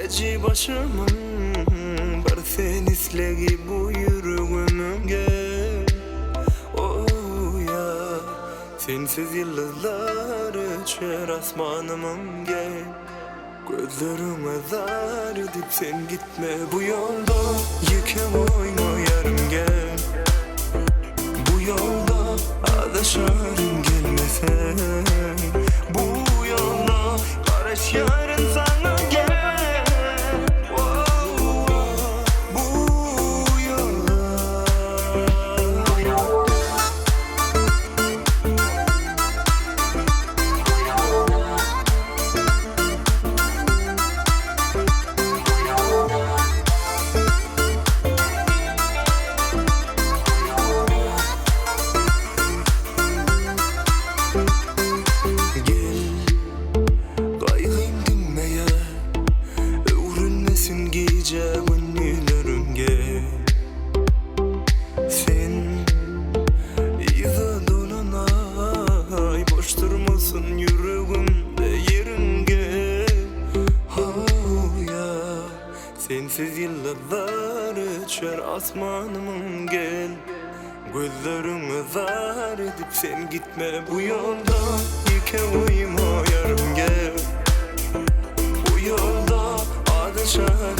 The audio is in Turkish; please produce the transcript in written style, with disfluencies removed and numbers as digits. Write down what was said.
Acı başımın bir sen islegi bu yüreğimge. Oh ya, sensiz yıldızlar öçer asmanımın gel. Gözlerime zar edip sen gitme bu yolda. Yıkem oynayarım gel. Bu yolda adaşarım gelmesen. Bu yolda karış yarın sana gel. Gece günlerim gel. Sen iza dolanay, boş durmasın yüreğimde yerin gel. Oh ya, sensiz yıllar öçer asmanımın gel. Gözlerime zar edip sen gitme bu yolda. Yıkem uyuma yarım gel. Bu yolda adaşar